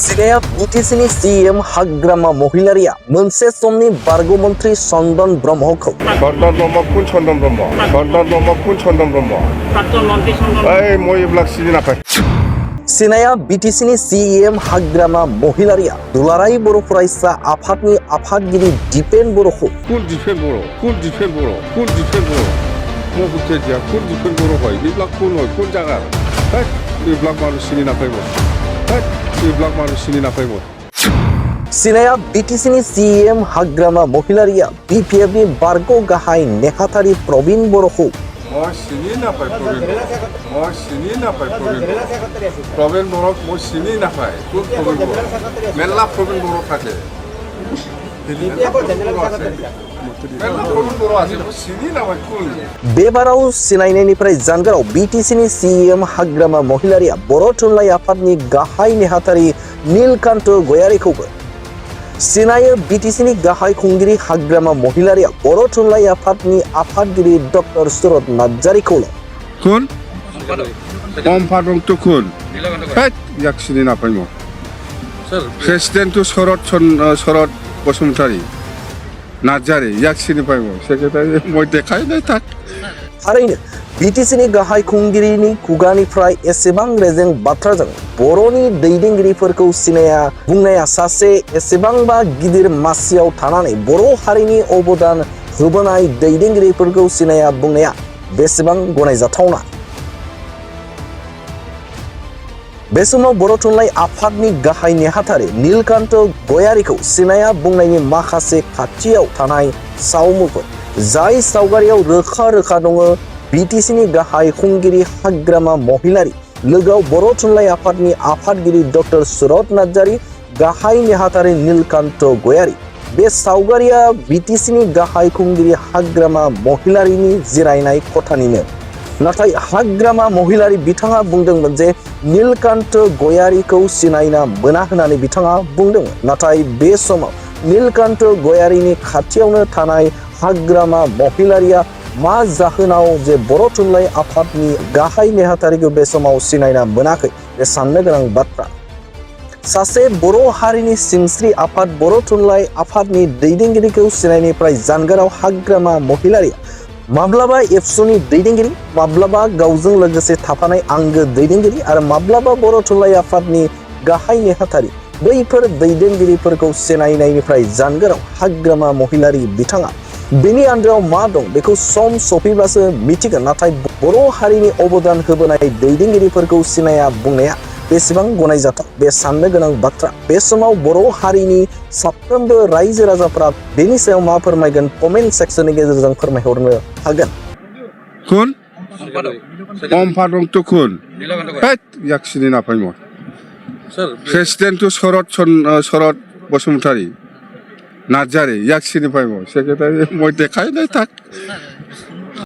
सिनाया बिटिसिनि सीएम हाग्रामा महिलारिया मोनसे समनि बारग' मन्त्रि चन्दन ब्रह्मखौ चन्दन ब्रह्म कुन चन्दन ब्रह्म चन्दन ब्रह्म कुन चन्दन ब्रह्म ओइ মই এইবিলাক চিনি নাপায় सिनाया बिटिसिनि सीएम हाग्रामा महिलारिया दुलाराय बर' फरायसा आफादनि आफादगिरि दिपेन बर'खौ कुन दिपेन बर' कुन दिपेन बर' कुन दिपेन बर' মই বুঝতে দিয়া কুন দিপেন बर' হয় এইবিলাক কোন হয় কোন জায়গা এইবিলাক মানুষ চিনি নাপায় এইবিলাক মানুষ চিনি নাপায় सिनाया बिटिसिनि सीएम हाग्रामा महिलारिया बिपिएफनि बारग' गाहाय नेहाथारि प्रवीण बर'खौ মই চিনি নাপায় মই চিনি নাপায় প্রবীণ বড়ক মই চিনি নাপায় কোন প্রবীণ বড় মেলা প্রবীণ বড় থাকে बेबाराव सिनायनायनिफ्राय जानगाराव बिटिसिनि सीएम हाग्रामा महिलारिया बर' थुनलाइ आफादनि गाहाय नेहाथारि नीलकान्त गयारिखौबो सिनायो बिटिसिनि गाहाय खुंगिरि हाग्रामा महिलारिया बर' थुनलाइ आफादनि आफादगिरि डक्टर सुरत नार्जारिखौल' কোন সম্পাদক তো কোন ইয়াক চিনি নাপায় মই প্রেসিডেন্ট তো শরৎ बसुमतारी नार्जारी याक सिनि पाय মই सेक्रेटारि মই देखाय নাই তাক थारैनो बिटिसिनि गाहाय खुंगिरिनि खुगानिफ्राय एसेबां रेजें बाथ्राजों बर'नि दैदेनगिरिफोरखौ सिनाया बुंनाया सासे एसेबांबा गिदिर मासियाव थानानै बर' हारिनि अबदान होबोनाय दैदेनगिरिफोरखौ सिनाया बुंनाया बेसेबां गनायजाथावना बे समाव बर' थुनलाइ आफादनि गाहाय नेहाथारि नीलकान्त गयारिखौ सिनाया बुंनायनि माखासे खाथियाव थानाय सावमुफोर जाय सावगारियाव रोखा रोखा दङ बिटिसिनि गाहाय खुंगिरि हाग्रामा महिलारि लोगोआव बर' थुनलाइ आफादनि आफादगिरि डक्टर सुरत नार्जारि गाहाय नेहाथारि नीलकान्त गयारि बे सावगारिया बिटिसिनि गाहाय खुंगिरि हाग्रामा महिलारिनि जिरायनाय खथानिनो नाथाय हाग्रामा महिलारि बिथाङा बुंदोंमोन जे नीलकान्त गयारिखौ सिनायना मोना होननानै बिथाङा बुंदोंमोन नाथाय बे समाव नीलकान्त गयारिनि खाथियावनो थानाय हाग्रामा महिलारिया मा जाहोनाव जे बर' थुनलाइ आफादनि गाहाय नेहाथारिखौ बे समाव सिनायना मोनाखै बे साननो गोनां बाथ्रा सासे बर' हारिनि सिनस्रि आफाद बर' थुनलाइ आफादनि दैदेनगिरिखौ सिनायनिफ्राय जानगाराव हाग्रामा महिलारिया माब्लाबा एबसुनि दैदेनगिरि माब्लाबा गावजों लोगोसे थाफानाय आंगो दैदेनगिरि आरो माब्लाबा बर' थुनलाइ आफादनि गाहाय नेहाथारि बैफोर दैदेनगिरिफोरखौ सिनायनायनिफ्राय जानगाराव हाग्रामा महिलारि बिथाङा बेनि आन्दोआव मा दं बेखौ सम सफैब्लासो मिथिगोन नाथाय बर' हारिनि अबदान होबोनाय दैदेनगिरिफोरखौ सिनाया बुंनाया बेसेबां गनायजाथाव बे साननो गोनां बाथ्रा बे समाव बर' हारिनि साफ्रोमबो रायजो राजाफोरा बेनि सायाव मा फोरमायगोन कमेन्ट सेक्सननि गेजेरजों फोरमायहरनो हागोन কোন সম্পাদক তো কোন ইয়াক চিনি নাপায় মই প্রেসিডেন্ট তো শরৎ বসুমতাरी नार्जारी याक सिनि पाय মই सेक्रेटारि মই देखाय নাই তাক